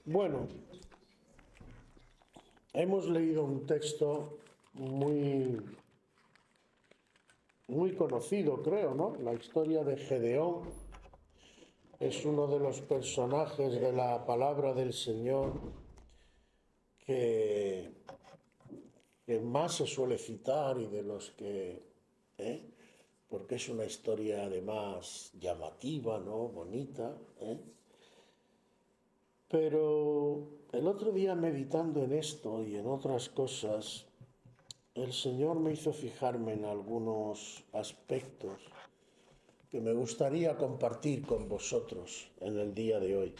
Bueno, hemos leído un texto muy conocido, creo, ¿no? La historia de Gedeón es uno de los personajes de la palabra del Señor que, que más se suele citar y de los que, ¿eh? Porque es una historia además llamativa, ¿no? Bonita, ¿eh? Pero el otro día meditando en esto y en otras cosas, el Señor me hizo fijarme en algunos aspectos que me gustaría compartir con vosotros en el día de hoy.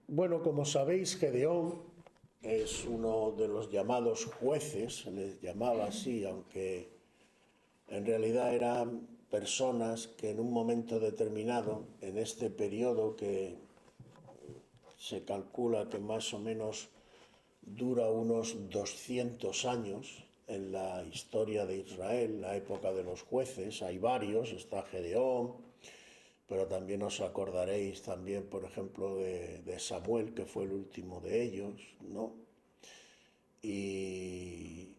Bueno, como sabéis, Gedeón es uno de los llamados jueces, se les llamaba así, aunque en realidad eran personas que en un momento determinado, en este periodo que se calcula que más o menos dura unos 200 años en la historia de Israel, la época de los jueces, hay varios, está Gedeón, pero también os acordaréis también, por ejemplo, de Samuel, que fue el último de ellos, ¿no? Y,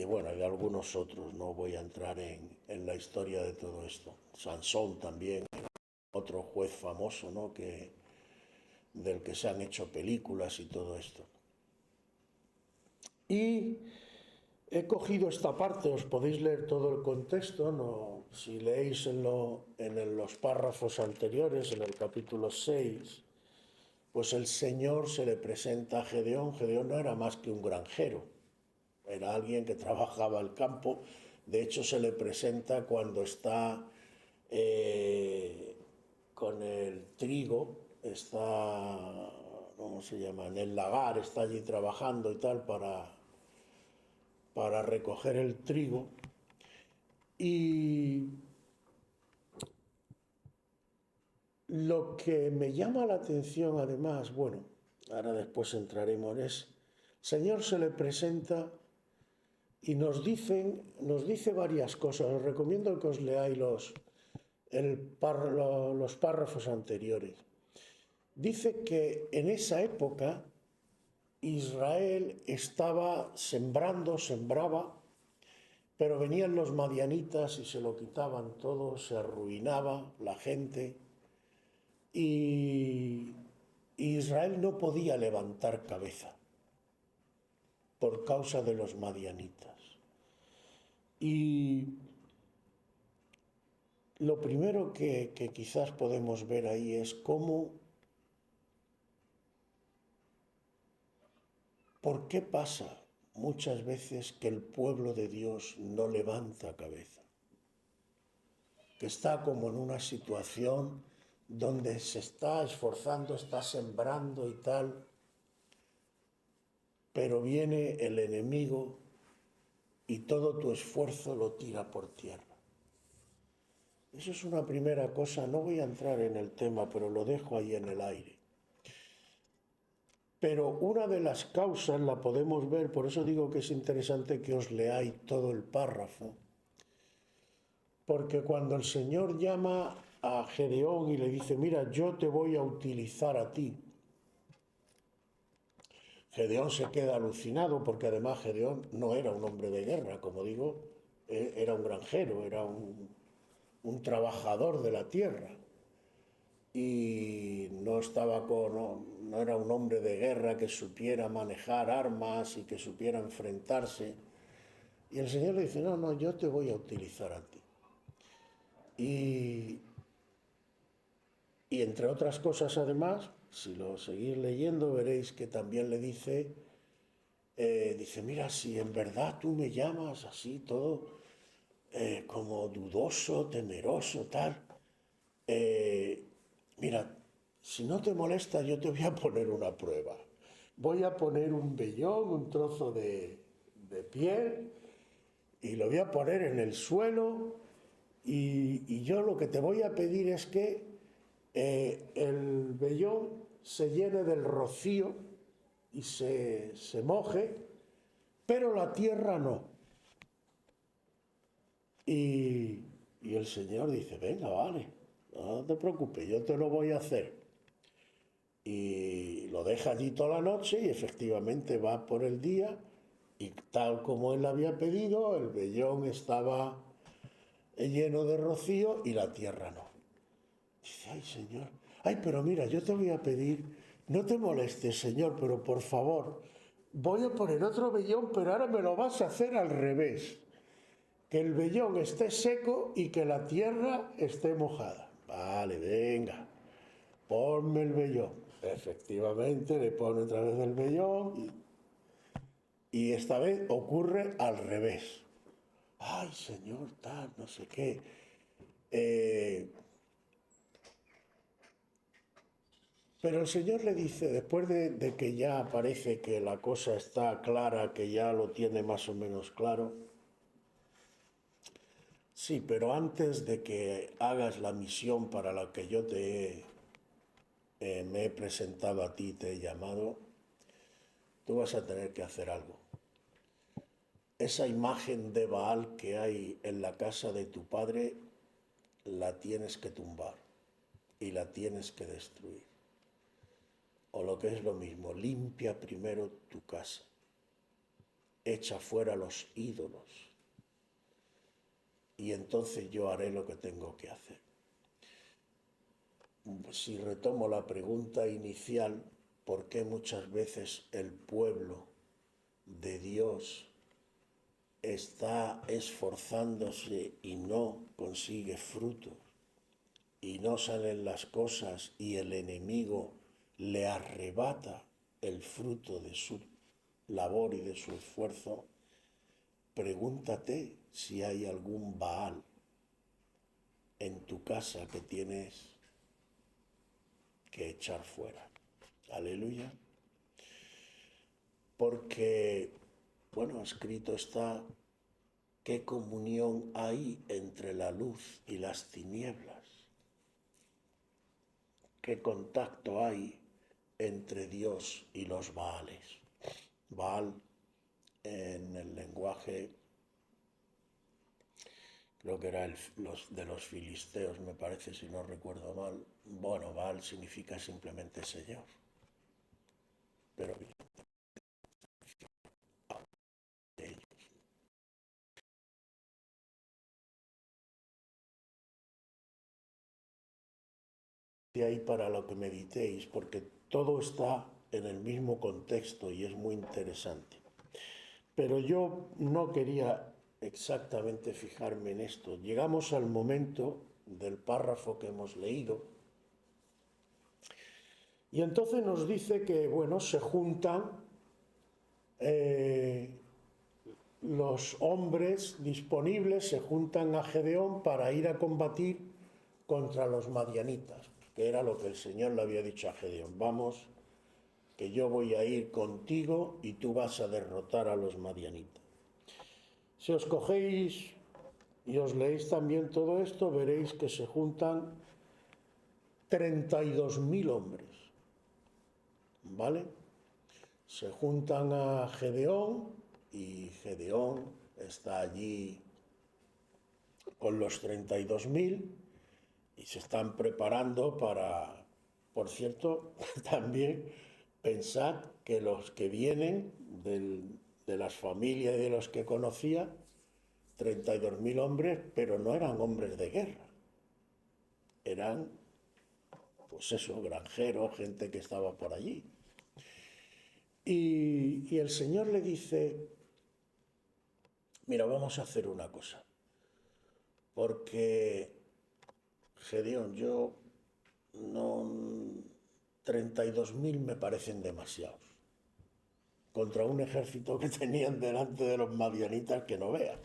bueno, de algunos otros, no voy a entrar en la historia de todo esto. Sansón también, otro juez famoso, ¿no? Del que se han hecho películas y todo esto. Y he cogido esta parte, os podéis leer todo el contexto, no, si leéis en los párrafos anteriores, en el capítulo 6, pues el Señor se le presenta a Gedeón. Gedeón no era más que un granjero, era alguien que trabajaba el campo. De hecho, se le presenta cuando está con el trigo, está, ¿cómo se llama?, en el lagar, está allí trabajando y tal para recoger el trigo. Y lo que me llama la atención además, bueno, ahora después entraremos, es, el Señor se le presenta y nos dice varias cosas. Os recomiendo que os leáis los párrafos anteriores. Dice que en esa época Israel estaba sembraba, pero venían los madianitas y se lo quitaban todo, se arruinaba la gente y Israel no podía levantar cabeza por causa de los madianitas. Y lo primero que quizás podemos ver ahí es ¿por qué pasa muchas veces que el pueblo de Dios no levanta cabeza? Que está como en una situación donde se está esforzando, está sembrando y tal, pero viene el enemigo y todo tu esfuerzo lo tira por tierra. Eso es una primera cosa, no voy a entrar en el tema, pero lo dejo ahí en el aire. Pero una de las causas la podemos ver, por eso digo que es interesante que os leáis todo el párrafo, porque cuando el Señor llama a Gedeón y le dice, mira, yo te voy a utilizar a ti, Gedeón se queda alucinado, porque además Gedeón no era un hombre de guerra, como digo, era un granjero, era un trabajador de la tierra, y no era un hombre de guerra que supiera manejar armas y que supiera enfrentarse. Y el Señor le dice, no, yo te voy a utilizar a ti. Y entre otras cosas, además, si lo seguís leyendo, veréis que también le dice, mira, si en verdad tú me llamas así, todo como dudoso, temeroso, tal, mira, si no te molesta, yo te voy a poner una prueba. Voy a poner un vellón, un trozo de piel, y lo voy a poner en el suelo, y yo lo que te voy a pedir es que el vellón se llene del rocío y se moje, pero la tierra no. Y el Señor dice, venga, vale, no te preocupes, yo te lo voy a hacer. Y lo deja allí toda la noche y efectivamente va por el día y tal como él había pedido, el vellón estaba lleno de rocío y la tierra no. Dice, ay Señor, ay pero mira, yo te voy a pedir, no te molestes Señor, pero por favor, voy a poner otro vellón, pero ahora me lo vas a hacer al revés. Que el vellón esté seco y que la tierra esté mojada. Vale, venga, ponme el vellón. Efectivamente, le pone otra vez el vellón y esta vez ocurre al revés. Ay, Señor, tal, no sé qué. Pero el Señor le dice, después de que ya parece que la cosa está clara, que ya lo tiene más o menos claro, sí, pero antes de que hagas la misión para la que yo me he presentado a ti, te he llamado, tú vas a tener que hacer algo. Esa imagen de Baal que hay en la casa de tu padre, la tienes que tumbar y la tienes que destruir. O lo que es lo mismo, limpia primero tu casa, echa fuera los ídolos y entonces yo haré lo que tengo que hacer. Si retomo la pregunta inicial, ¿por qué muchas veces el pueblo de Dios está esforzándose y no consigue frutos y no salen las cosas y el enemigo le arrebata el fruto de su labor y de su esfuerzo? Pregúntate si hay algún Baal en tu casa que tienes que echar fuera. Aleluya. Porque, bueno, escrito está, ¿qué comunión hay entre la luz y las tinieblas? ¿Qué contacto hay entre Dios y los Baales? Baal, en el lenguaje, creo que era de los filisteos, me parece, si no recuerdo mal. Bueno, Baal significa simplemente Señor. Pero de ahí para lo que meditéis, porque todo está en el mismo contexto y es muy interesante. Pero yo no quería exactamente fijarme en esto. Llegamos al momento del párrafo que hemos leído y entonces nos dice que, bueno, se juntan los hombres disponibles, se juntan a Gedeón para ir a combatir contra los madianitas, que era lo que el Señor le había dicho a Gedeón. Vamos, que yo voy a ir contigo y tú vas a derrotar a los madianitas. Si os cogéis y os leéis también todo esto, veréis que se juntan 32.000 hombres, ¿vale? Se juntan a Gedeón y Gedeón está allí con los 32.000 y se están preparando para, por cierto, también pensad que los que vienen de las familias y de los que conocía, 32.000 hombres, pero no eran hombres de guerra, eran, pues eso, granjeros, gente que estaba por allí. Y el Señor le dice, mira, vamos a hacer una cosa, porque Gedeón, yo no, 32.000 me parecen demasiados contra un ejército que tenían delante de los madianitas que no vean.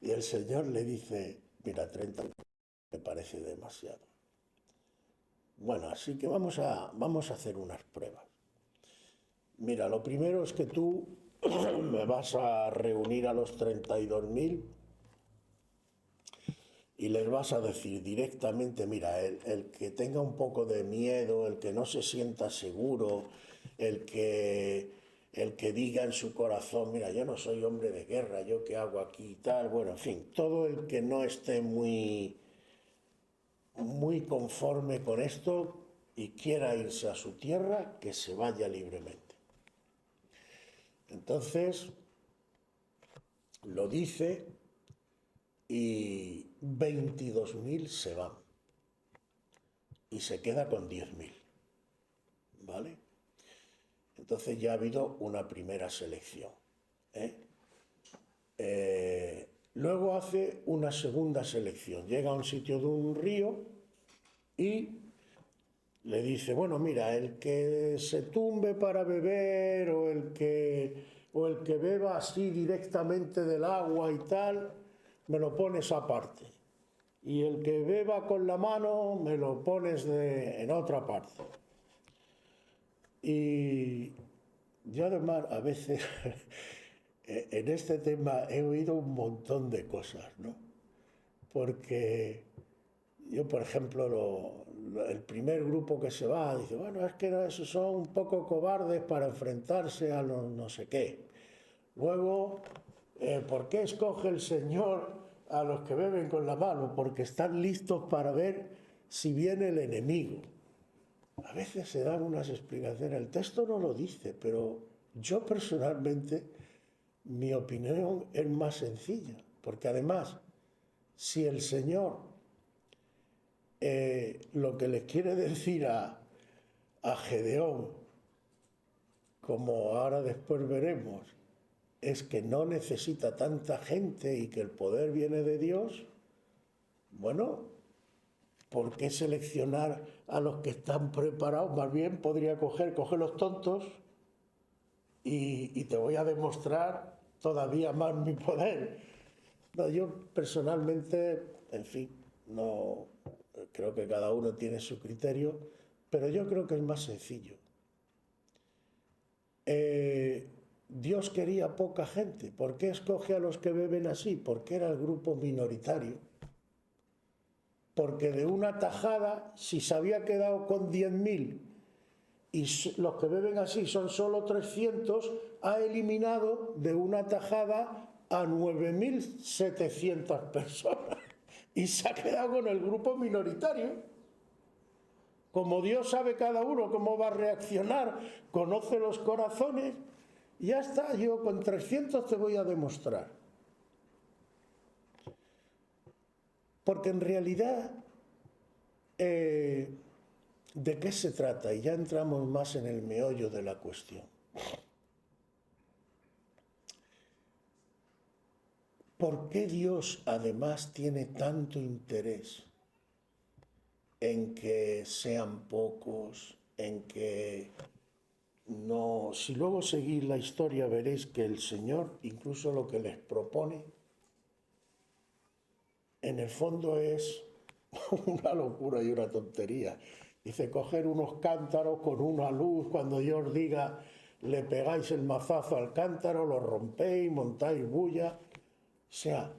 Y el Señor le dice, mira, 30 me parece demasiado. Bueno, así que vamos a hacer unas pruebas. Mira, lo primero es que tú me vas a reunir a los 32.000 y les vas a decir directamente, mira, el que tenga un poco de miedo, el que no se sienta seguro, el que diga en su corazón, mira, yo no soy hombre de guerra, yo qué hago aquí y tal, bueno, en fin, todo el que no esté muy muy conforme con esto y quiera irse a su tierra, que se vaya libremente. Entonces lo dice y 22.000 se van y se queda con 10.000, ¿vale? Entonces ya ha habido una primera selección, ¿eh? Luego hace una segunda selección, llega a un sitio de un río y le dice, bueno, mira, el que se tumbe para beber o el que beba así directamente del agua y tal, me lo pones aparte. Y el que beba con la mano, me lo pones en otra parte. Y yo además a veces en este tema he oído un montón de cosas, ¿no? Porque yo, por ejemplo, el primer grupo que se va dice, bueno, es que esos son un poco cobardes para enfrentarse a los no sé qué. Luego, ¿por qué escoge el Señor a los que beben con la mano? Porque están listos para ver si viene el enemigo. A veces se dan unas explicaciones, el texto no lo dice, pero yo personalmente, mi opinión es más sencilla, porque además, si el Señor lo que le quiere decir a Gedeón, como ahora después veremos, es que no necesita tanta gente y que el poder viene de Dios, bueno, ¿por qué seleccionar a los que están preparados? Más bien podría coger los tontos y te voy a demostrar todavía más mi poder. No, yo personalmente, en fin, no creo que cada uno tiene su criterio, pero yo creo que es más sencillo. Dios quería poca gente. ¿Por qué escoge a los que beben así? Porque era el grupo minoritario. Porque de una tajada, si se había quedado con 10.000 y los que beben así son solo 300, ha eliminado de una tajada a 9.700 personas y se ha quedado con el grupo minoritario. Como Dios sabe cada uno cómo va a reaccionar, conoce los corazones, ya está, yo con 300 te voy a demostrar. Porque en realidad, ¿de qué se trata? Y ya entramos más en el meollo de la cuestión. ¿Por qué Dios además tiene tanto interés en que sean pocos, en que no? Si luego seguís la historia veréis que el Señor, incluso lo que les propone, en el fondo es una locura y una tontería. Dice, coger unos cántaros con una luz, cuando yo os diga, le pegáis el mazazo al cántaro, lo rompéis, montáis bulla. O sea,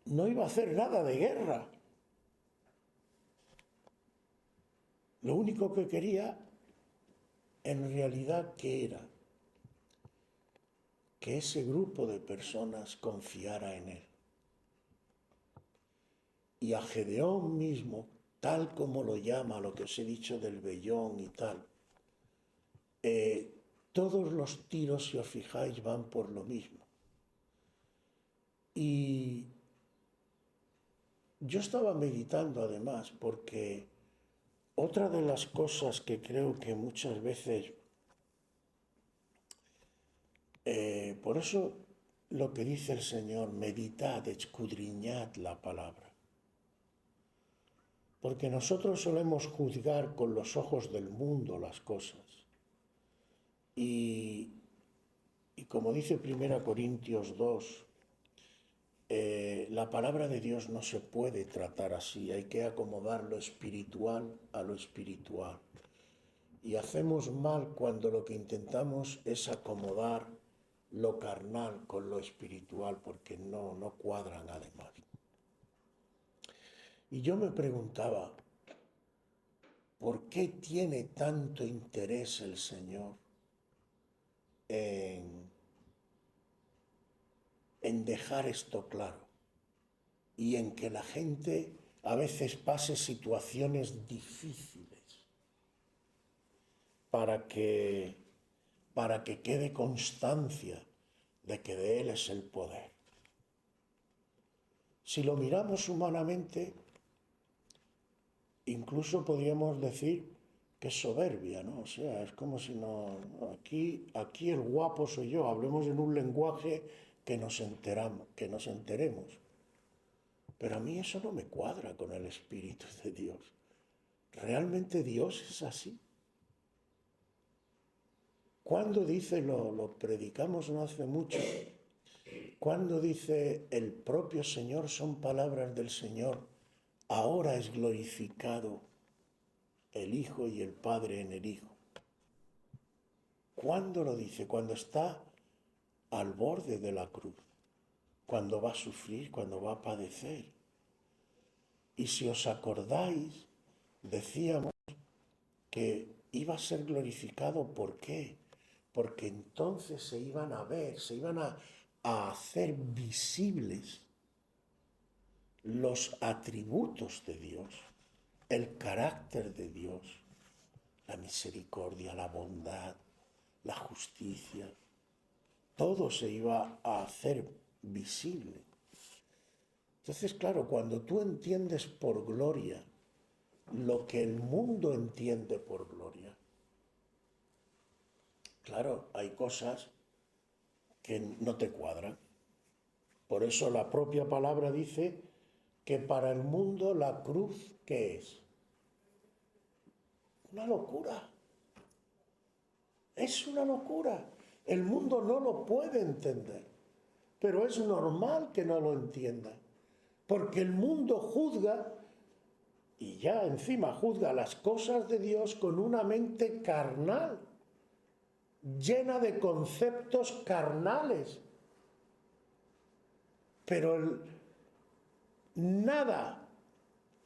no iba a hacer nada de guerra. Lo único que quería, en realidad, ¿qué era? Que ese grupo de personas confiara en él. Y a Gedeón mismo, tal como lo llama, lo que os he dicho del vellón y tal, todos los tiros, si os fijáis, van por lo mismo. Y yo estaba meditando además, porque otra de las cosas que creo que muchas veces, por eso lo que dice el Señor, meditad, escudriñad la palabra. Porque nosotros solemos juzgar con los ojos del mundo las cosas. Y como dice 1 Corintios 2, la palabra de Dios no se puede tratar así, hay que acomodar lo espiritual a lo espiritual. Y hacemos mal cuando lo que intentamos es acomodar lo carnal con lo espiritual, porque no cuadran además. Y yo me preguntaba, ¿por qué tiene tanto interés el Señor en dejar esto claro? y en que la gente a veces pase situaciones difíciles para que quede constancia de que de Él es el poder. Si lo miramos humanamente, incluso podríamos decir que es soberbia, ¿no? O sea, es como si no... Aquí el guapo soy yo, hablemos en un lenguaje que nos enteremos. Pero a mí eso no me cuadra con el Espíritu de Dios. ¿Realmente Dios es así? Cuando dice, lo predicamos no hace mucho, cuando dice el propio Señor, son palabras del Señor, ahora es glorificado el Hijo y el Padre en el Hijo. ¿Cuándo lo dice? Cuando está al borde de la cruz, cuando va a sufrir, cuando va a padecer. Y si os acordáis, decíamos que iba a ser glorificado, ¿por qué? Porque entonces se iban a ver, se iban a hacer visibles los atributos de Dios, el carácter de Dios, la misericordia, la bondad, la justicia, todo se iba a hacer visible. Entonces, claro, cuando tú entiendes por gloria lo que el mundo entiende por gloria, claro, hay cosas que no te cuadran. Por eso la propia palabra dice que para el mundo la cruz, ¿qué es? Una locura. Es una locura. El mundo no lo puede entender, pero es normal que no lo entienda, porque el mundo juzga, y ya encima juzga las cosas de Dios con una mente carnal, llena de conceptos carnales. Pero nada,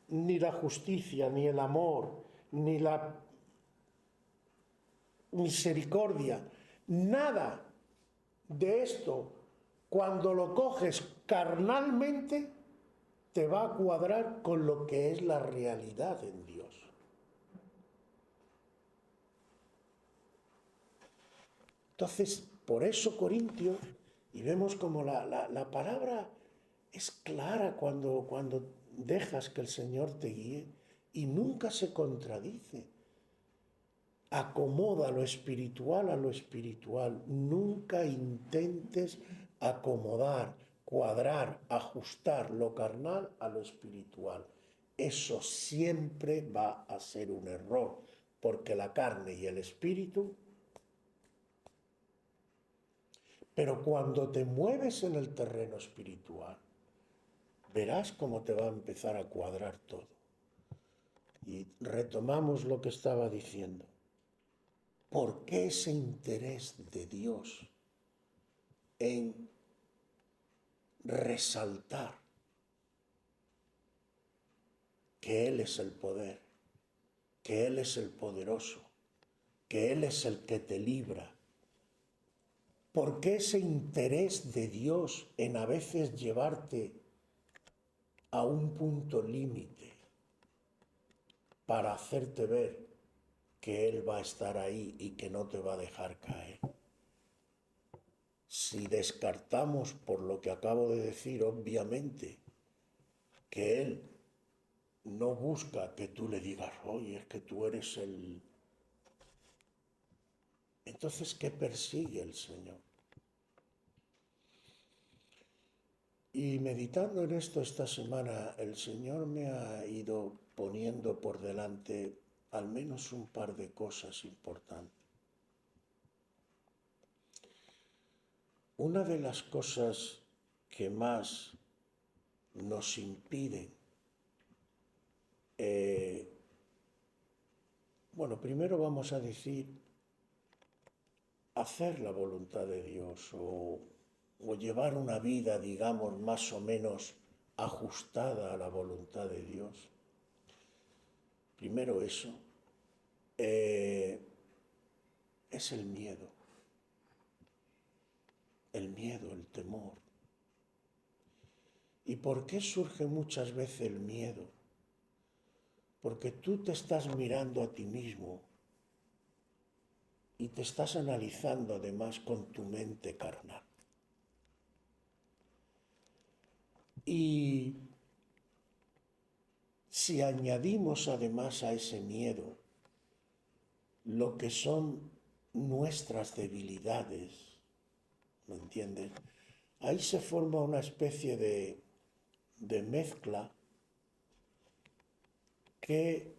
ni la justicia, ni el amor, ni la misericordia, nada de esto, cuando lo coges carnalmente, te va a cuadrar con lo que es la realidad en Dios. Entonces, por eso Corintios, y vemos como la palabra es clara cuando dejas que el Señor te guíe y nunca se contradice. Acomoda lo espiritual a lo espiritual. Nunca intentes acomodar, cuadrar, ajustar lo carnal a lo espiritual. Eso siempre va a ser un error, porque la carne y el espíritu... Pero cuando te mueves en el terreno espiritual, verás cómo te va a empezar a cuadrar todo. Y retomamos lo que estaba diciendo. ¿Por qué ese interés de Dios en resaltar que Él es el poder, que Él es el poderoso, que Él es el que te libra? ¿Por qué ese interés de Dios en a veces llevarte a un punto límite para hacerte ver que Él va a estar ahí y que no te va a dejar caer? Si descartamos por lo que acabo de decir, obviamente, que Él no busca que tú le digas, oye, es que tú eres el... Entonces, ¿qué persigue el Señor? Y meditando en esto esta semana, el Señor me ha ido poniendo por delante al menos un par de cosas importantes. Una de las cosas que más nos impiden, bueno, primero vamos a decir, hacer la voluntad de Dios o llevar una vida, digamos, más o menos ajustada a la voluntad de Dios. Primero eso, es el miedo, el temor. ¿Y por qué surge muchas veces el miedo? Porque tú te estás mirando a ti mismo y te estás analizando además con tu mente carnal. Y si añadimos además a ese miedo lo que son nuestras debilidades, ¿me entiendes? Ahí se forma una especie de mezcla que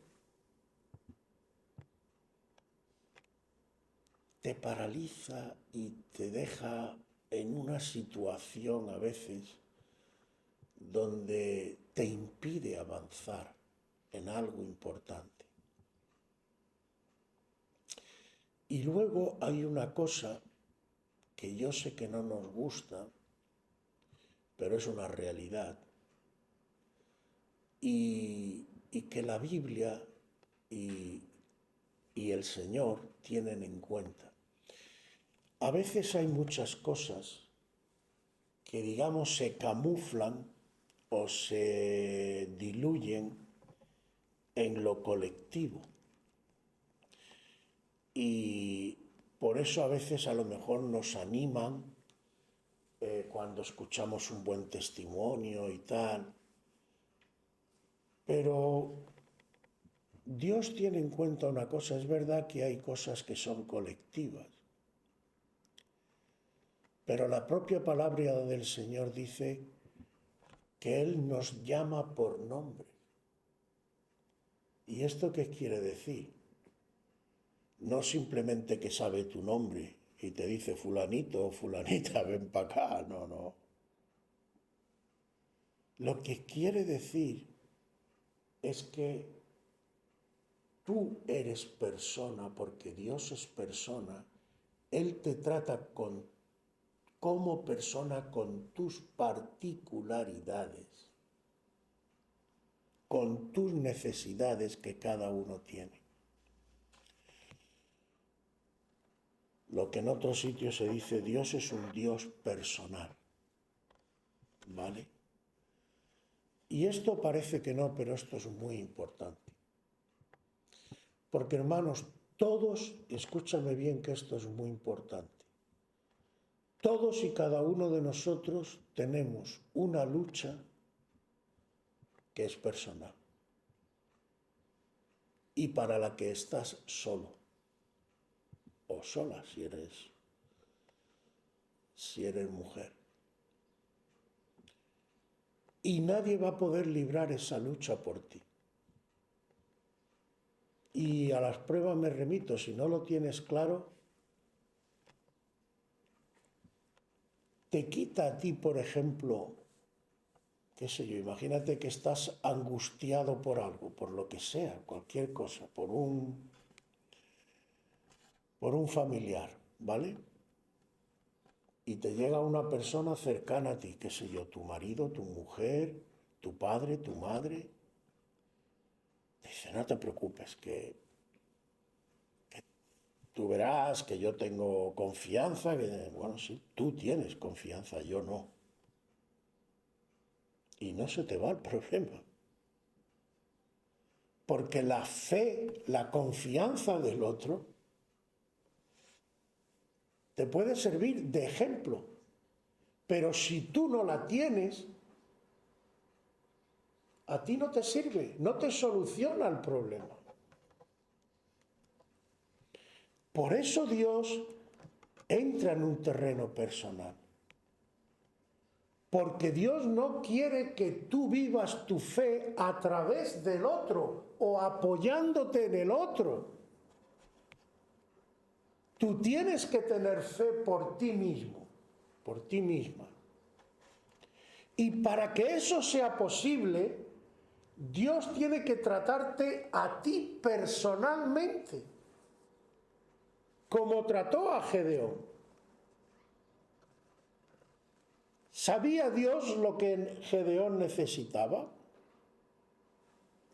te paraliza y te deja en una situación a veces donde te impide avanzar en algo importante. Y luego hay una cosa que yo sé que no nos gusta, pero es una realidad, y que la Biblia y el Señor tienen en cuenta. A veces hay muchas cosas que, digamos, se camuflan o se diluyen en lo colectivo. Y por eso a veces a lo mejor nos animan cuando escuchamos un buen testimonio y tal. Pero Dios tiene en cuenta una cosa, es verdad que hay cosas que son colectivas, pero la propia palabra del Señor dice que Él nos llama por nombre. ¿Y esto qué quiere decir? No simplemente que sabe tu nombre y te dice fulanito o fulanita, ven para acá, no. Lo que quiere decir es que tú eres persona porque Dios es persona. Él te trata como persona con tus particularidades, con tus necesidades que cada uno tiene. Lo que en otros sitios se dice, Dios es un Dios personal, ¿vale? Y esto parece que no, pero esto es muy importante. Porque hermanos, todos, escúchame bien que esto es muy importante, todos y cada uno de nosotros tenemos una lucha que es personal y para la que estás solo o sola si eres mujer. Y nadie va a poder librar esa lucha por ti. Y a las pruebas me remito, si no lo tienes claro, te quita a ti, por ejemplo, qué sé yo, imagínate que estás angustiado por algo, por lo que sea, cualquier cosa, por un familiar, ¿vale? Y te llega una persona cercana a ti, qué sé yo, tu marido, tu mujer, tu padre, tu madre. Te dice, no te preocupes, que tú verás que yo tengo confianza, que, bueno, sí, tú tienes confianza, yo no. Y no se te va el problema. Porque la fe, la confianza del otro, te puede servir de ejemplo. Pero si tú no la tienes, a ti no te sirve, no te soluciona el problema. Por eso Dios entra en un terreno personal. Porque Dios no quiere que tú vivas tu fe a través del otro o apoyándote en el otro. Tú tienes que tener fe por ti mismo, por ti misma. Y para que eso sea posible, Dios tiene que tratarte a ti personalmente, como trató a Gedeón. ¿Sabía Dios lo que Gedeón necesitaba?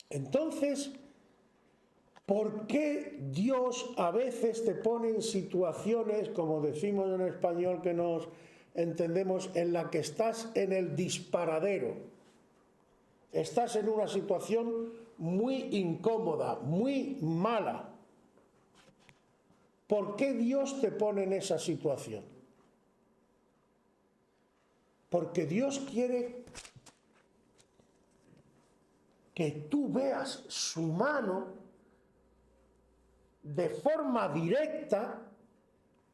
Entonces, ¿por qué Dios a veces te pone en situaciones, como decimos en español, que nos entendemos, en la que estás en el disparadero, estás en una situación muy incómoda, muy mala. ¿Por qué Dios te pone en esa situación? Porque Dios quiere que tú veas su mano de forma directa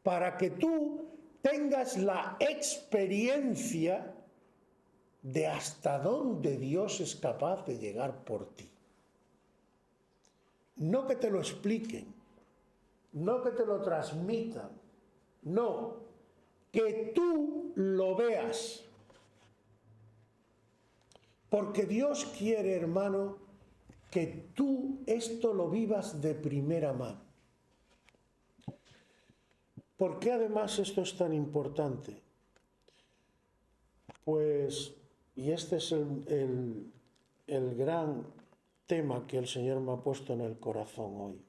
para que tú tengas la experiencia de hasta dónde Dios es capaz de llegar por ti. No que te lo expliquen, no que te lo transmitan, no, que tú lo veas. Porque Dios quiere, hermano, que tú esto lo vivas de primera mano. ¿Por qué además esto es tan importante? Pues, y este es el gran tema que el Señor me ha puesto en el corazón hoy.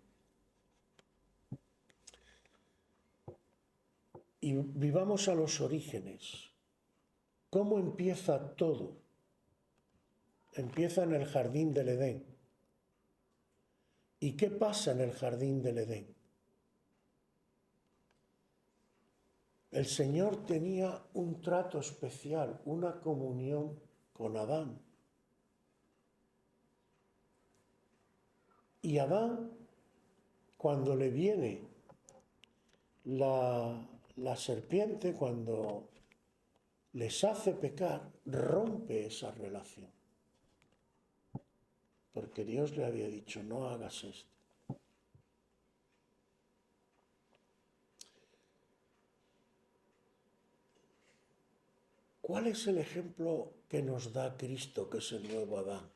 Y vivamos a los orígenes. ¿Cómo empieza todo? Empieza en el jardín del Edén. ¿Y qué pasa en el jardín del Edén? El Señor tenía un trato especial, una comunión con Adán. Y Adán, cuando le viene la serpiente, cuando les hace pecar, rompe esa relación. Porque Dios le había dicho, no hagas esto. ¿Cuál es el ejemplo que nos da Cristo, que es el nuevo Adán?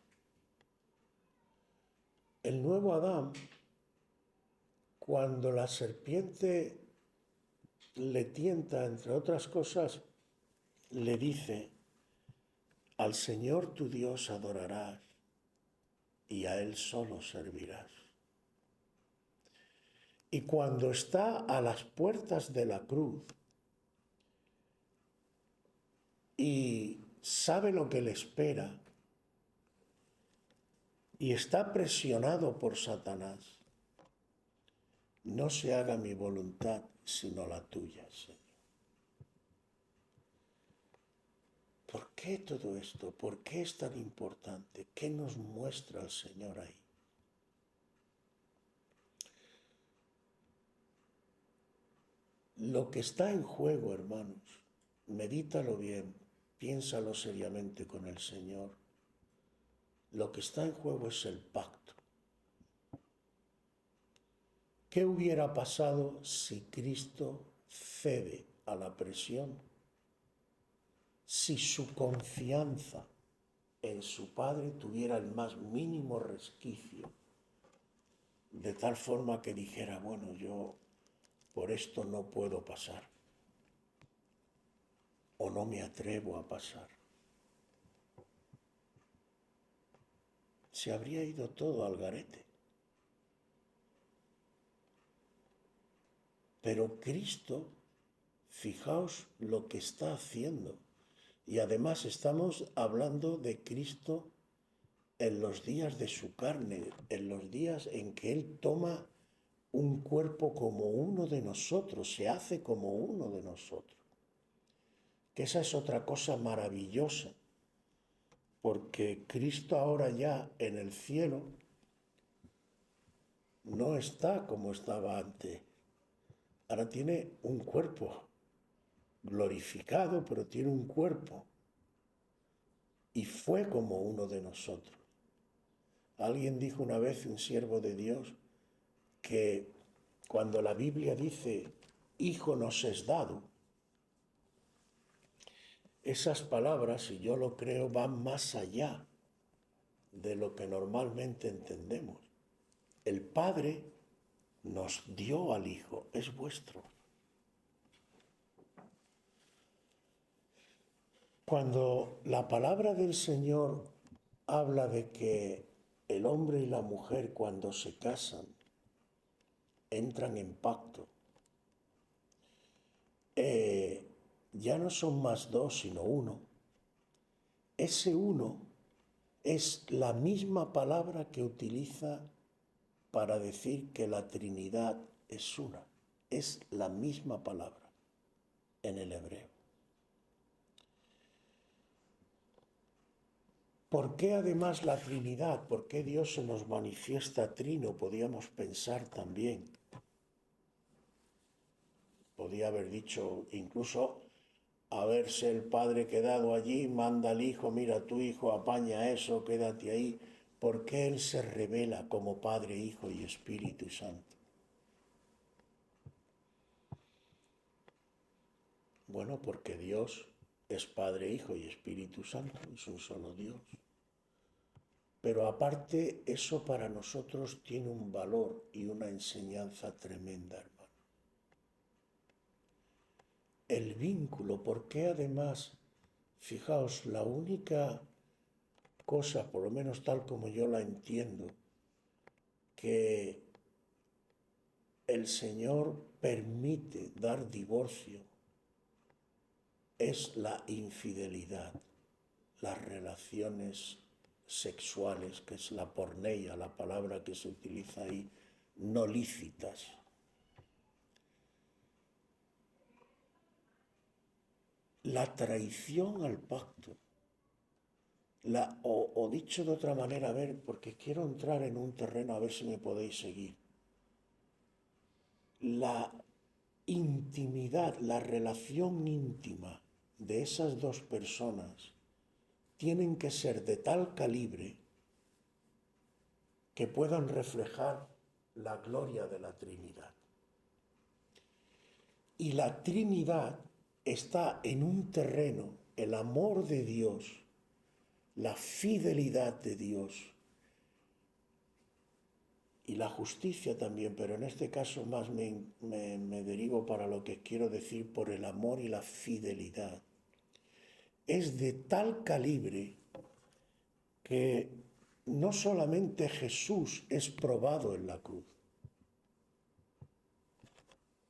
El nuevo Adán, cuando la serpiente le tienta, entre otras cosas, le dice, al Señor tu Dios adorarás y a Él solo servirás. Y cuando está a las puertas de la cruz y sabe lo que le espera y está presionado por Satanás, no se haga mi voluntad sino la tuya, Señor. ¿Por qué todo esto? ¿Por qué es tan importante? ¿Qué nos muestra el Señor ahí? Lo que está en juego, hermanos, medítalo bien, piénsalo seriamente con el Señor. Lo que está en juego es el pacto. ¿Qué hubiera pasado si Cristo cede a la presión? Si su confianza en su Padre tuviera el más mínimo resquicio, de tal forma que dijera, bueno, yo por esto no puedo pasar, o no me atrevo a pasar. Se habría ido todo al garete. Pero Cristo, fijaos lo que está haciendo. Y además estamos hablando de Cristo en los días de su carne, en los días en que Él toma un cuerpo como uno de nosotros, se hace como uno de nosotros. Que esa es otra cosa maravillosa, porque Cristo ahora ya en el cielo no está como estaba antes. Ahora tiene un cuerpo glorificado, pero tiene un cuerpo. Y fue como uno de nosotros. Alguien dijo una vez, un siervo de Dios, que cuando la Biblia dice, hijo nos es dado, esas palabras, si yo lo creo, van más allá de lo que normalmente entendemos. El Padre nos dio al Hijo, es vuestro. Cuando la palabra del Señor habla de que el hombre y la mujer cuando se casan entran en pacto, ya no son más dos, sino uno. Ese uno es la misma palabra que utiliza para decir que la Trinidad es una. Es la misma palabra en el hebreo. ¿Por qué además la Trinidad? ¿Por qué Dios se nos manifiesta trino? Podíamos pensar también. Podía haber dicho incluso haberse el Padre quedado allí, manda al Hijo, mira tu Hijo, apaña eso, quédate ahí. ¿Por qué Él se revela como Padre, Hijo y Espíritu Santo? Bueno, porque Dios es Padre, Hijo y Espíritu Santo, es un solo Dios. Pero aparte, eso para nosotros tiene un valor y una enseñanza tremenda, hermano. El vínculo, porque además, fijaos, la única cosa, por lo menos tal como yo la entiendo, que el Señor permite dar divorcio es la infidelidad, las relaciones sexuales, que es la porneia, la palabra que se utiliza ahí, no lícitas. La traición al pacto, o dicho de otra manera, a ver, porque quiero entrar en un terreno, a ver si me podéis seguir. La intimidad, la relación íntima de esas dos personas tienen que ser de tal calibre que puedan reflejar la gloria de la Trinidad. Y la Trinidad está en un terreno, el amor de Dios, la fidelidad de Dios y la justicia también, pero en este caso más me derivo para lo que quiero decir por el amor y la fidelidad. Es de tal calibre que no solamente Jesús es probado en la cruz,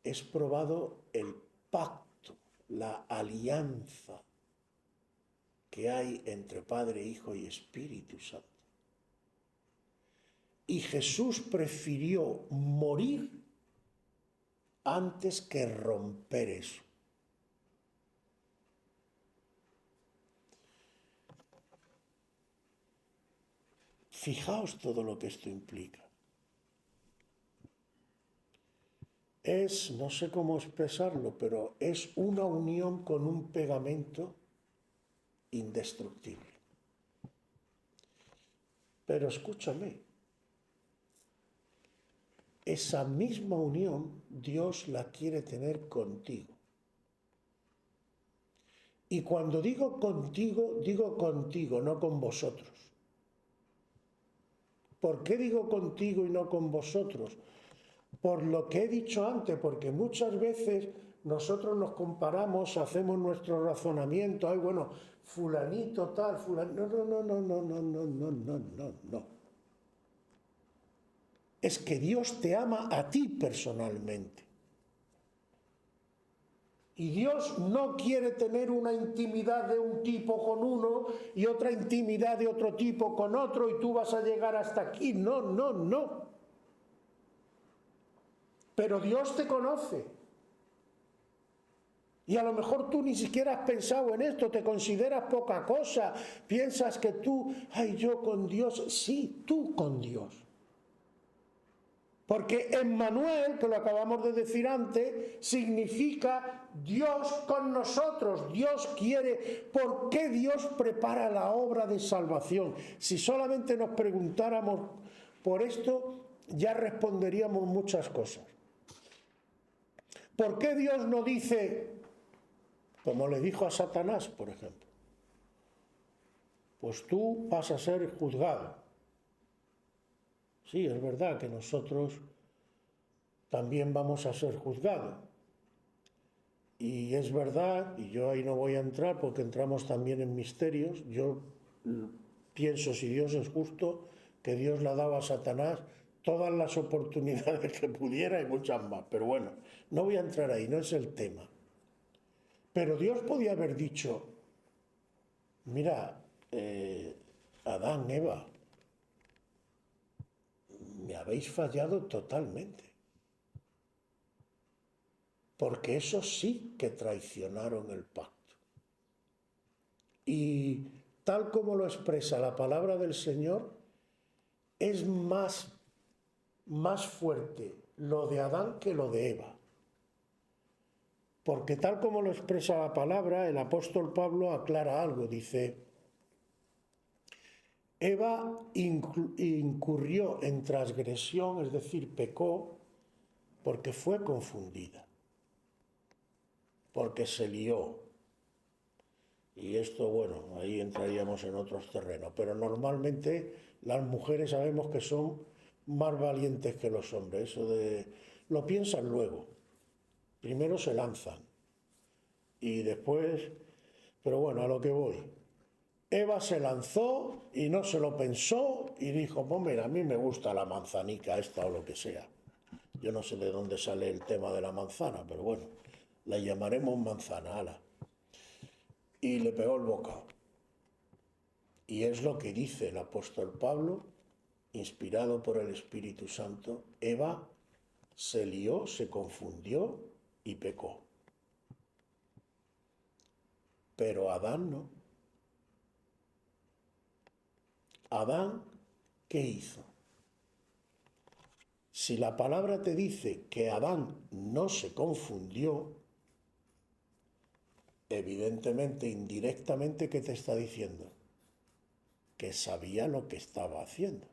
es probado el pacto, la alianza que hay entre Padre, Hijo y Espíritu Santo. Y Jesús prefirió morir antes que romper eso. Fijaos todo lo que esto implica. Es, no sé cómo expresarlo, pero es una unión con un pegamento indestructible. Pero escúchame, esa misma unión Dios la quiere tener contigo. Y cuando digo contigo, no con vosotros. ¿Por qué digo contigo y no con vosotros? Por lo que he dicho antes, porque muchas veces nosotros nos comparamos, hacemos nuestro razonamiento, ay bueno, fulanito tal, fulanito, no. Es que Dios te ama a ti personalmente. Y Dios no quiere tener una intimidad de un tipo con uno y otra intimidad de otro tipo con otro y tú vas a llegar hasta aquí. No. Pero Dios te conoce. Y a lo mejor tú ni siquiera has pensado en esto, te consideras poca cosa, piensas que tú, ay, yo con Dios, sí, tú con Dios. Porque Emmanuel, que lo acabamos de decir antes, significa Dios con nosotros. Dios quiere. ¿Por qué Dios prepara la obra de salvación? Si solamente nos preguntáramos por esto, ya responderíamos muchas cosas. ¿Por qué Dios no dice, como le dijo a Satanás, por ejemplo, pues tú vas a ser juzgado? Sí, es verdad que nosotros también vamos a ser juzgados. Y es verdad, y yo ahí no voy a entrar porque entramos también en misterios, yo pienso, si Dios es justo, que Dios le ha dado a Satanás todas las oportunidades que pudiera y muchas más. Pero bueno, no voy a entrar ahí, no es el tema. Pero Dios podía haber dicho, mira, Adán, Eva, me habéis fallado totalmente. Porque esos sí que traicionaron el pacto. Y tal como lo expresa la palabra del Señor, es más fuerte lo de Adán que lo de Eva. Porque tal como lo expresa la palabra, el apóstol Pablo aclara algo, dice, Eva incurrió en transgresión, es decir, pecó, porque fue confundida, porque se lió. Y esto, bueno, ahí entraríamos en otros terrenos, pero normalmente las mujeres sabemos que son más valientes que los hombres, eso de lo piensan luego, primero se lanzan y después, pero bueno, a lo que voy. Eva se lanzó y no se lo pensó y dijo, pues mira, a mí me gusta la manzanica esta o lo que sea. Yo no sé de dónde sale el tema de la manzana, pero bueno, la llamaremos manzana, ala. Y le pegó el bocado. Y es lo que dice el apóstol Pablo, inspirado por el Espíritu Santo, Eva se lió, se confundió y pecó. Pero Adán no. Adán, ¿qué hizo? Si la palabra te dice que Adán no se confundió, evidentemente, indirectamente, ¿qué te está diciendo? Que sabía lo que estaba haciendo.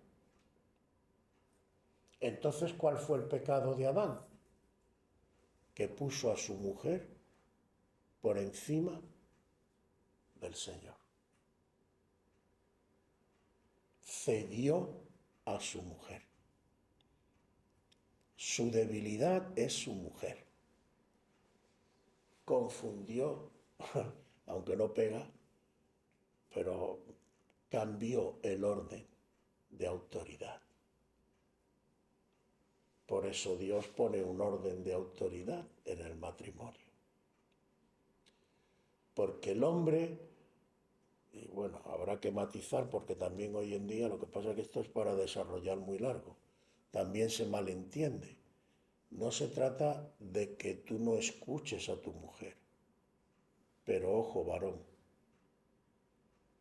Entonces, ¿cuál fue el pecado de Adán? Que puso a su mujer por encima del Señor. Cedió a su mujer. Su debilidad es su mujer. Confundió, aunque no pega, pero cambió el orden de autoridad. Por eso Dios pone un orden de autoridad en el matrimonio. Porque el hombre, y bueno, habrá que matizar porque también hoy en día lo que pasa es que esto es para desarrollar muy largo. También se malentiende. No se trata de que tú no escuches a tu mujer. Pero ojo, varón,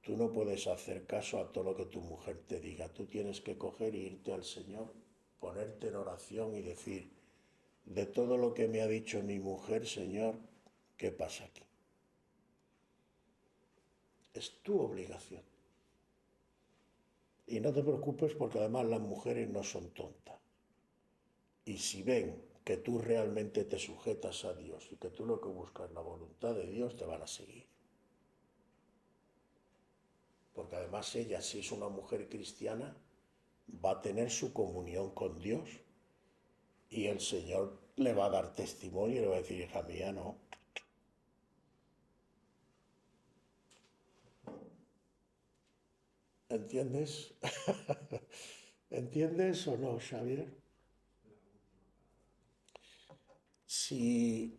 tú no puedes hacer caso a todo lo que tu mujer te diga. Tú tienes que coger e irte al Señor, ponerte en oración y decir, de todo lo que me ha dicho mi mujer, Señor, ¿qué pasa aquí? Es tu obligación. Y no te preocupes porque además las mujeres no son tontas. Y si ven que tú realmente te sujetas a Dios y que tú lo que buscas es la voluntad de Dios, te van a seguir. Porque además ella, si es una mujer cristiana, va a tener su comunión con Dios y el Señor le va a dar testimonio y le va a decir, hija mía, no. ¿Entiendes? ¿Entiendes o no, Xavier? Si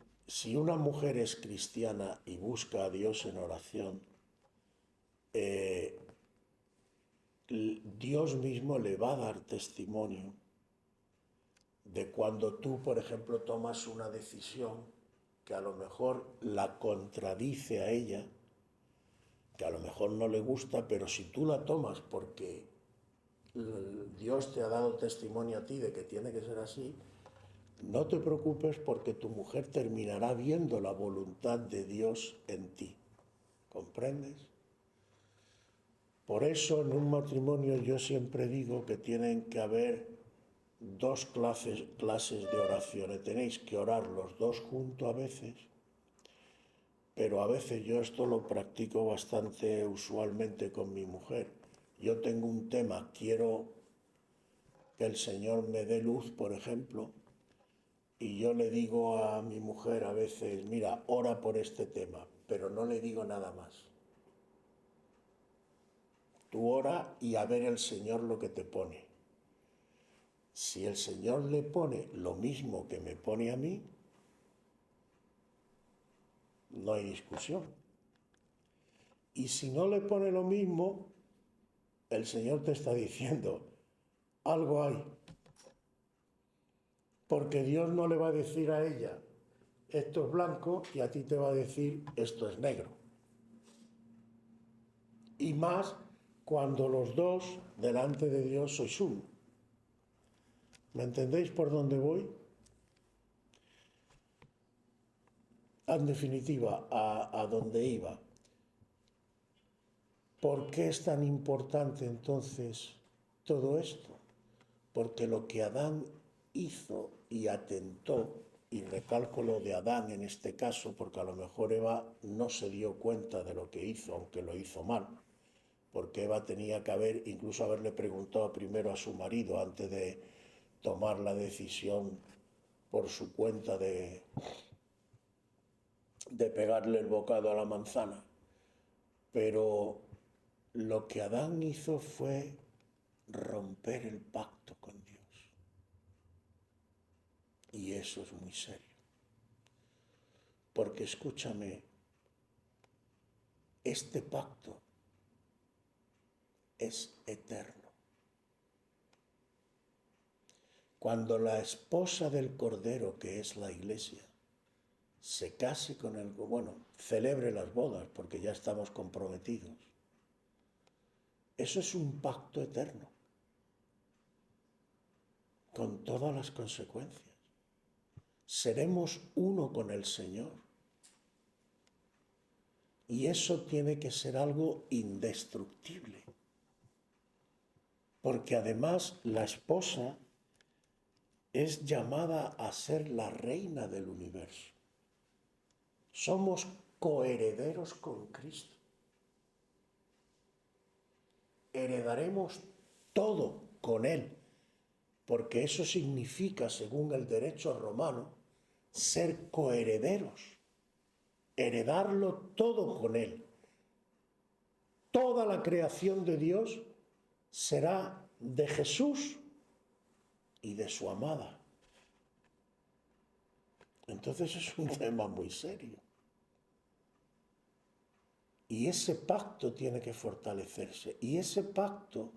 una mujer es cristiana y busca a Dios en oración, Dios mismo le va a dar testimonio de cuando tú, por ejemplo, tomas una decisión que a lo mejor la contradice a ella, que a lo mejor no le gusta, pero si tú la tomas porque Dios te ha dado testimonio a ti de que tiene que ser así, no te preocupes porque tu mujer terminará viendo la voluntad de Dios en ti. ¿Comprendes? Por eso en un matrimonio yo siempre digo que tienen que haber dos clases de oraciones. Tenéis que orar los dos juntos a veces, pero a veces yo esto lo practico bastante usualmente con mi mujer. Yo tengo un tema, quiero que el Señor me dé luz, por ejemplo, y yo le digo a mi mujer a veces, mira, ora por este tema, pero no le digo nada más. Tú ora y a ver el Señor lo que te pone. Si el Señor le pone lo mismo que me pone a mí, no hay discusión. Y si no le pone lo mismo, el Señor te está diciendo, algo hay. Porque Dios no le va a decir a ella, esto es blanco, y a ti te va a decir, esto es negro. Y más cuando los dos delante de Dios sois uno. ¿Me entendéis por dónde voy? En definitiva, a dónde iba. ¿Por qué es tan importante entonces todo esto? Porque lo que Adán hizo y atentó, y recalco lo de Adán en este caso, porque a lo mejor Eva no se dio cuenta de lo que hizo, aunque lo hizo mal, porque Eva tenía que incluso haberle preguntado primero a su marido antes de tomar la decisión por su cuenta de pegarle el bocado a la manzana. Pero lo que Adán hizo fue romper el pacto con Dios. Y eso es muy serio. Porque escúchame, este pacto es eterno. Cuando la esposa del Cordero, que es la Iglesia, se case con el, celebre las bodas, porque ya estamos comprometidos, eso es un pacto eterno, con todas las consecuencias. Seremos uno con el Señor. Y eso tiene que ser algo indestructible. Porque además la esposa es llamada a ser la reina del universo. Somos coherederos con Cristo. Heredaremos todo con Él, porque eso significa, según el derecho romano, ser coherederos, heredarlo todo con Él. Toda la creación de Dios será de Jesús y de su amada. Entonces es un tema muy serio. Y ese pacto tiene que fortalecerse. Y ese pacto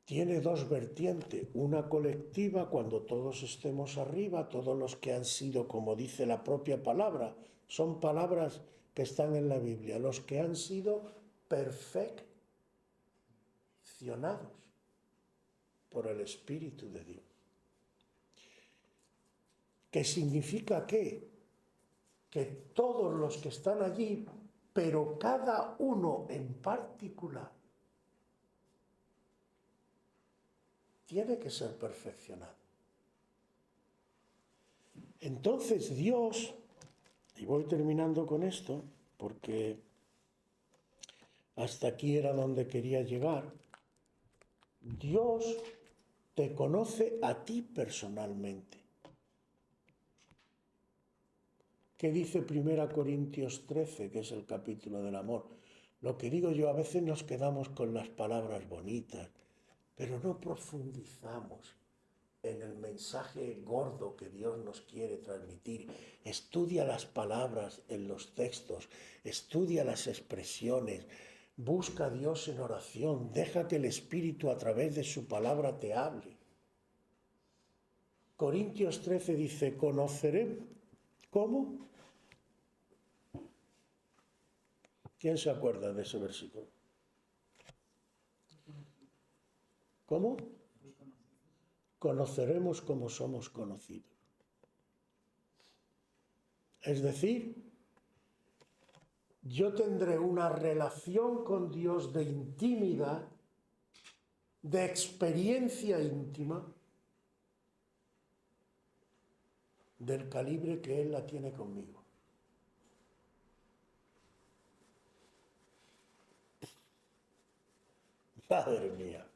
tiene dos vertientes. Una colectiva, cuando todos estemos arriba, todos los que han sido, como dice la propia palabra, son palabras que están en la Biblia, los que han sido perfeccionados por el Espíritu de Dios. ¿Qué significa qué? Que todos los que están allí, pero cada uno en particular, tiene que ser perfeccionado. Entonces Dios, y voy terminando con esto, porque hasta aquí era donde quería llegar, Dios te conoce a ti personalmente. ¿Qué dice 1 Corintios 13, que es el capítulo del amor? Lo que digo yo, a veces nos quedamos con las palabras bonitas, pero no profundizamos en el mensaje gordo que Dios nos quiere transmitir. Estudia las palabras en los textos, estudia las expresiones, busca a Dios en oración, deja que el Espíritu a través de su palabra te hable. Corintios 13 dice, conoceré, ¿cómo? ¿Quién se acuerda de ese versículo? ¿Cómo? Conoceremos como somos conocidos. Es decir, yo tendré una relación con Dios de intimidad, de experiencia íntima, del calibre que Él la tiene conmigo. Madre mía.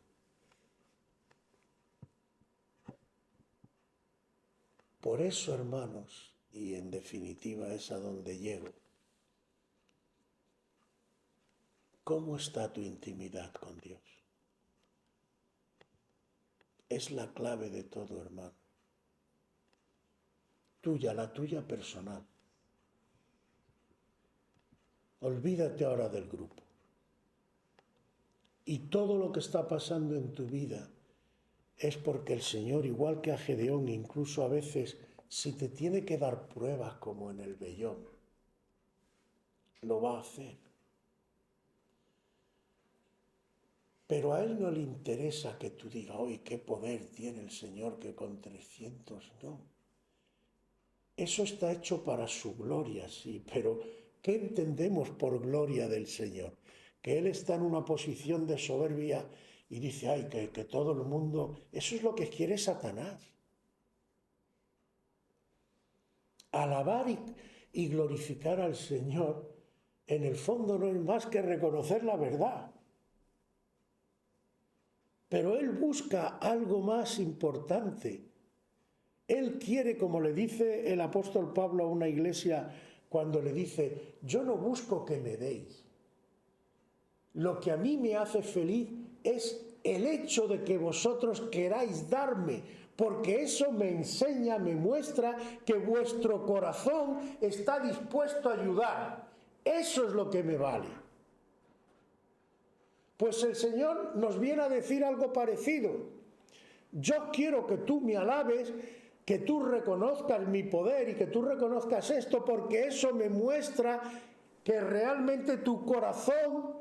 Por eso, hermanos, y en definitiva es a donde llego, ¿cómo está tu intimidad con Dios? Es la clave de todo, hermano. Tuya, la tuya personal. Olvídate ahora del grupo. Y todo lo que está pasando en tu vida es porque el Señor, igual que a Gedeón, incluso a veces, si te tiene que dar pruebas como en el vellón, lo va a hacer. Pero a Él no le interesa que tú digas, oye, qué poder tiene el Señor que con 300, no. Eso está hecho para su gloria, sí, pero ¿qué entendemos por gloria del Señor? Que Él está en una posición de soberbia y dice, ay, que todo el mundo... Eso es lo que quiere Satanás. Alabar y glorificar al Señor, en el fondo no es más que reconocer la verdad. Pero Él busca algo más importante. Él quiere, como le dice el apóstol Pablo a una iglesia cuando le dice, yo no busco que me deis. Lo que a mí me hace feliz es el hecho de que vosotros queráis darme, porque eso me enseña, me muestra que vuestro corazón está dispuesto a ayudar. Eso es lo que me vale. Pues el Señor nos viene a decir algo parecido. Yo quiero que tú me alabes, que tú reconozcas mi poder y que tú reconozcas esto, porque eso me muestra que realmente tu corazón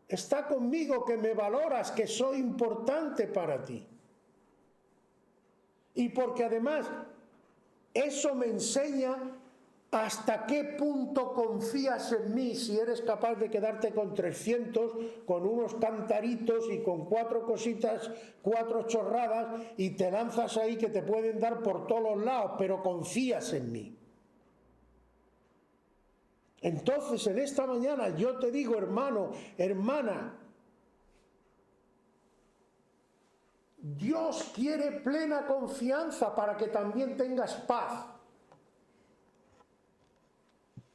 está conmigo, que me valoras, que soy importante para ti. Y porque además eso me enseña hasta qué punto confías en mí, si eres capaz de quedarte con 300, con unos cantaritos y con 4 cositas, 4 chorradas, y te lanzas ahí que te pueden dar por todos los lados, pero confías en mí. Entonces, en esta mañana yo te digo, hermano, hermana, Dios quiere plena confianza para que también tengas paz.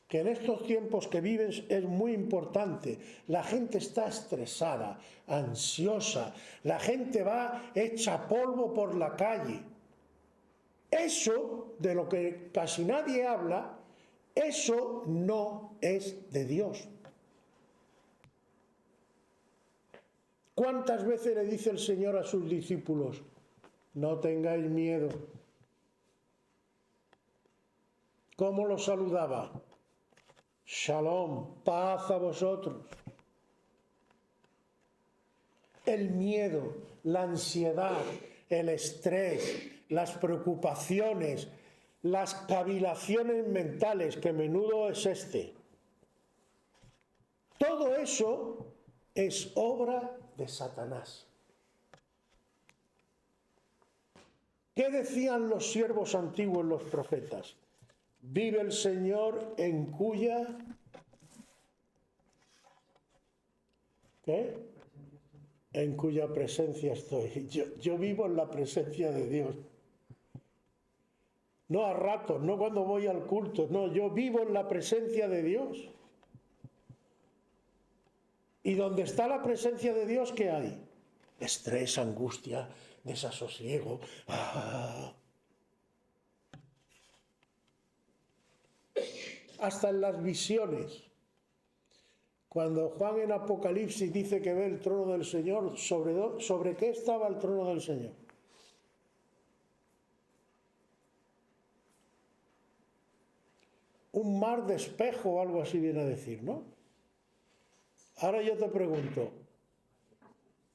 Que en estos tiempos que vives es muy importante. La gente está estresada, ansiosa, la gente va hecha polvo por la calle. Eso, de lo que casi nadie habla, eso no es de Dios. ¿Cuántas veces le dice el Señor a sus discípulos, no tengáis miedo? ¿Cómo los saludaba? Shalom, paz a vosotros. El miedo, la ansiedad, el estrés, las preocupaciones, las cavilaciones mentales, que menudo es este. Todo eso es obra de Satanás. ¿Qué decían los siervos antiguos, los profetas? Vive el Señor en cuya... ¿Qué? En cuya presencia estoy. Yo vivo en la presencia de Dios. No a ratos, no cuando voy al culto, no, yo vivo en la presencia de Dios. Y donde está la presencia de Dios, ¿qué hay? Estrés, angustia, desasosiego. Hasta en las visiones. Cuando Juan en Apocalipsis dice que ve el trono del Señor, ¿sobre qué estaba el trono del Señor? Un mar de espejo o algo así viene a decir, ¿no? Ahora yo te pregunto,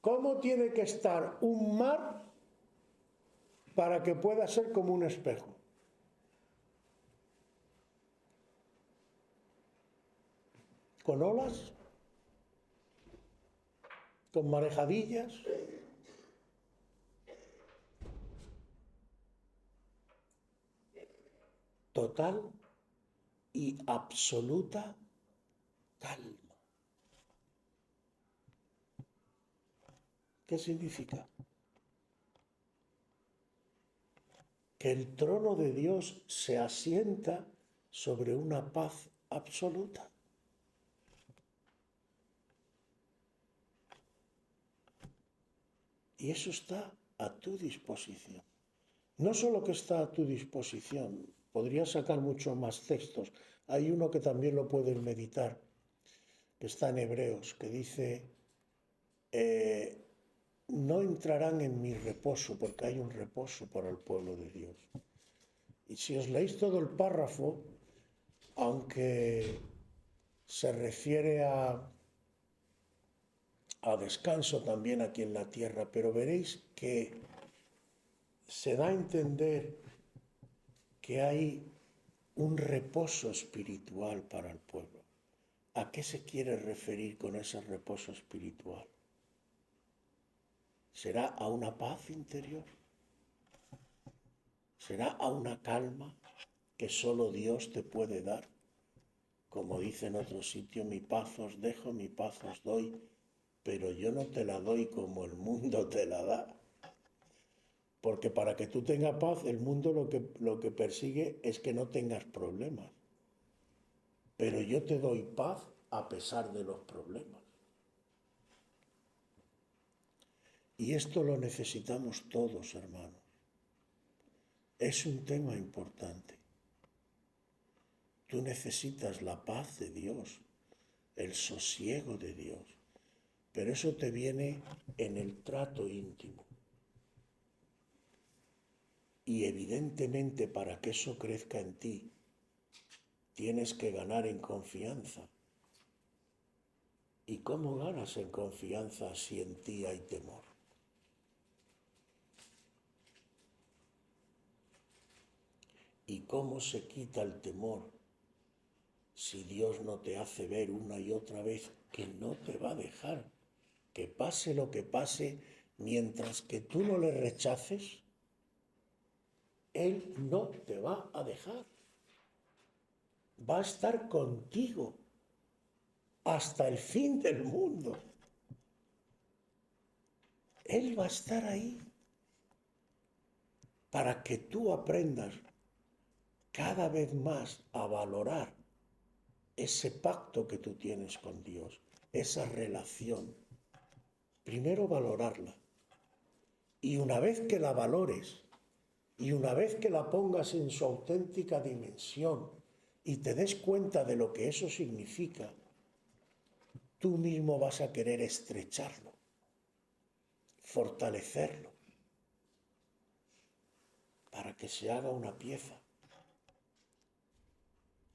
¿cómo tiene que estar un mar para que pueda ser como un espejo? ¿Con olas? ¿Con marejadillas? Total y absoluta calma. ¿Qué significa? Que el trono de Dios se asienta sobre una paz absoluta. Y eso está a tu disposición. No solo que está a tu disposición, podría sacar muchos más textos. Hay uno que también lo puedes meditar. que está en Hebreos, que dice, no entrarán en mi reposo, porque hay un reposo para el pueblo de Dios. Y si os leéis todo el párrafo, aunque se refiere a descanso también aquí en la tierra, pero veréis que se da a entender que hay un reposo espiritual para el pueblo. ¿A qué se quiere referir con ese reposo espiritual? ¿Será a una paz interior? ¿Será a una calma que solo Dios te puede dar? Como dice en otro sitio, mi paz os dejo, mi paz os doy, pero yo no te la doy como el mundo te la da. Porque para que tú tengas paz, el mundo lo que persigue es que no tengas problemas. Pero yo te doy paz a pesar de los problemas. Y esto lo necesitamos todos, hermanos. Es un tema importante. Tú necesitas la paz de Dios, el sosiego de Dios, pero eso te viene en el trato íntimo. Y evidentemente para que eso crezca en ti, tienes que ganar en confianza. ¿Y cómo ganas en confianza si en ti hay temor? ¿Y cómo se quita el temor si Dios no te hace ver una y otra vez que no te va a dejar? Que pase lo que pase, mientras que tú no le rechaces, Él no te va a dejar. Va a estar contigo hasta el fin del mundo. Él va a estar ahí para que tú aprendas cada vez más a valorar ese pacto que tú tienes con Dios, esa relación. Primero valorarla. Y una vez que la valores, y una vez que la pongas en su auténtica dimensión y te des cuenta de lo que eso significa, tú mismo vas a querer estrecharlo, fortalecerlo, para que se haga una pieza.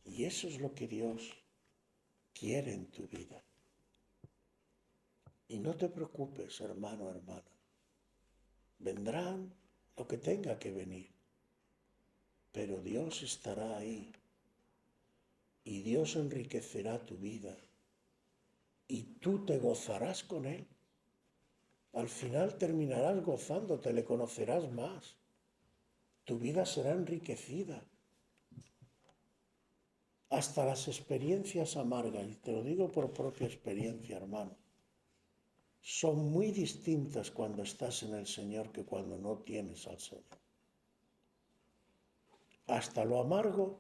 Y eso es lo que Dios quiere en tu vida. Y no te preocupes, hermano, hermana. Vendrán lo que tenga que venir, pero Dios estará ahí y Dios enriquecerá tu vida y tú te gozarás con Él. Al final terminarás gozándote, le conocerás más. Tu vida será enriquecida. Hasta las experiencias amargas, y te lo digo por propia experiencia, hermano, son muy distintas cuando estás en el Señor que cuando no tienes al Señor. Hasta lo amargo,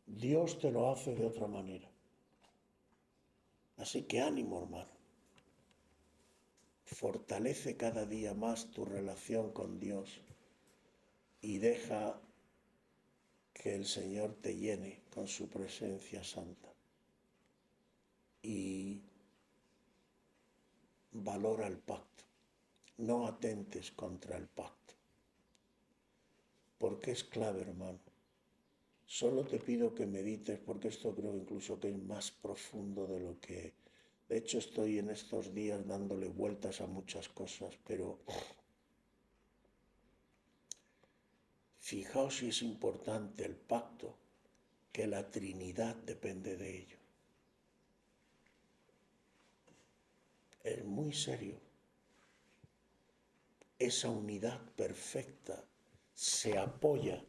Dios te lo hace de otra manera. Así que ánimo, hermano. Fortalece cada día más tu relación con Dios y deja que el Señor te llene con su presencia santa. Y valora el pacto. No atentes contra el pacto. Porque es clave, hermano. Solo te pido que medites, porque esto creo incluso que es más profundo de lo que... De hecho, estoy en estos días dándole vueltas a muchas cosas, pero fijaos si es importante el pacto, que la Trinidad depende de ello. Es muy serio. Esa unidad perfecta se apoya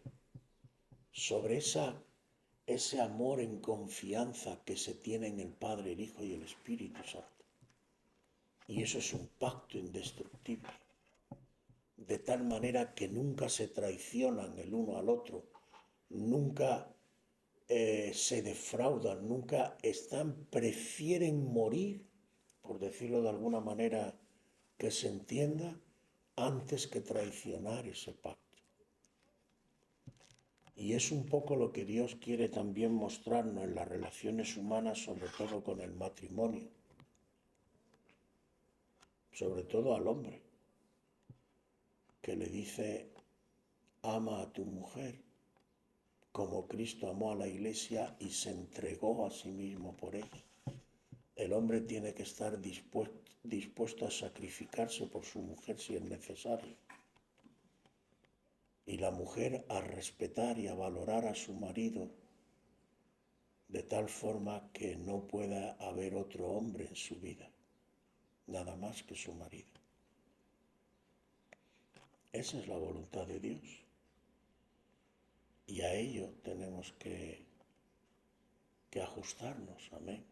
sobre ese amor en confianza que se tiene en el Padre, el Hijo y el Espíritu Santo. Y eso es un pacto indestructible, de tal manera que nunca se traicionan el uno al otro, nunca se defraudan, nunca prefieren morir, por decirlo de alguna manera que se entienda, antes que traicionar ese pacto. Y es un poco lo que Dios quiere también mostrarnos en las relaciones humanas, sobre todo con el matrimonio. sobre todo al hombre, que le dice, ama a tu mujer como Cristo amó a la Iglesia y se entregó a sí mismo por ella. El hombre tiene que estar dispuesto a sacrificarse por su mujer si es necesario. Y la mujer a respetar y a valorar a su marido de tal forma que no pueda haber otro hombre en su vida, nada más que su marido. Esa es la voluntad de Dios. Y a ello tenemos que ajustarnos, amén.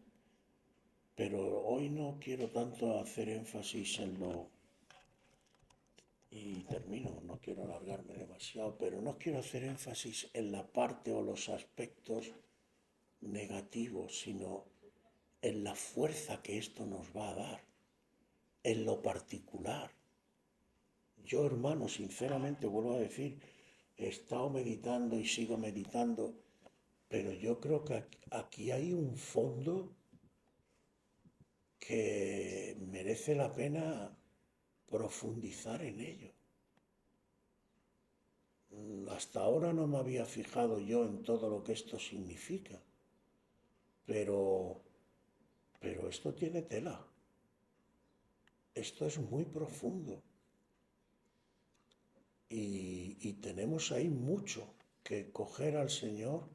Pero hoy no quiero tanto hacer énfasis en lo... Y termino, no quiero alargarme demasiado, pero no quiero hacer énfasis en la parte o los aspectos negativos, sino en la fuerza que esto nos va a dar, en lo particular. Yo, hermano, sinceramente vuelvo a decir, he estado meditando y sigo meditando, pero yo creo que aquí hay un fondo que merece la pena profundizar en ello. Hasta ahora no me había fijado yo en todo lo que esto significa, pero esto tiene tela. Esto es muy profundo y tenemos ahí mucho que coger al Señor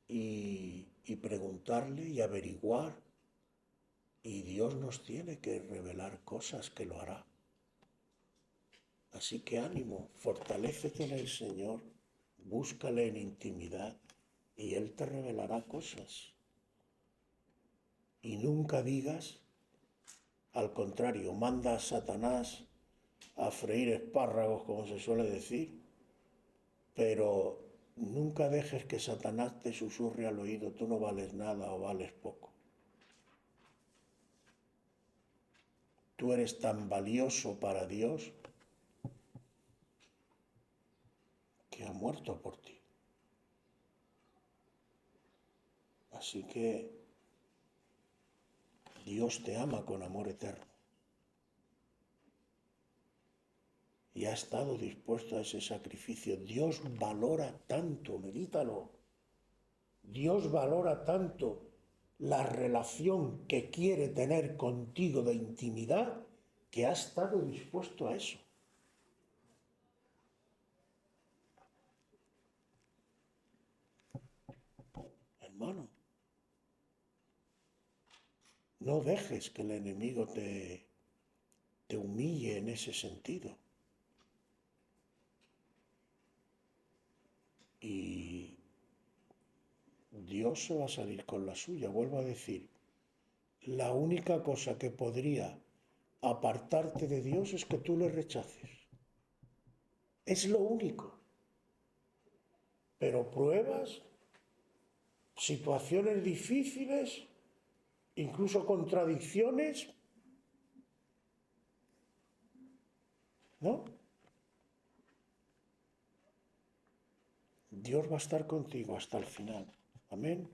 y preguntarle y averiguar, y Dios nos tiene que revelar cosas que lo hará. Así que ánimo, fortalécete en el Señor, búscale en intimidad y Él te revelará cosas. Y nunca digas, al contrario, manda a Satanás a freír espárragos, como se suele decir, pero nunca dejes que Satanás te susurre al oído, tú no vales nada o vales poco. Tú eres tan valioso para Dios que ha muerto por ti. Así que Dios te ama con amor eterno. Y ha estado dispuesto a ese sacrificio. Dios valora tanto, medítalo. Dios valora tanto la relación que quiere tener contigo de intimidad que ha estado dispuesto a eso. Hermano, no dejes que el enemigo te humille en ese sentido. Y Dios se va a salir con la suya. Vuelvo a decir, la única cosa que podría apartarte de Dios es que tú le rechaces. Es lo único. Pero pruebas, situaciones difíciles, incluso contradicciones, ¿no? Dios va a estar contigo hasta el final. Amén.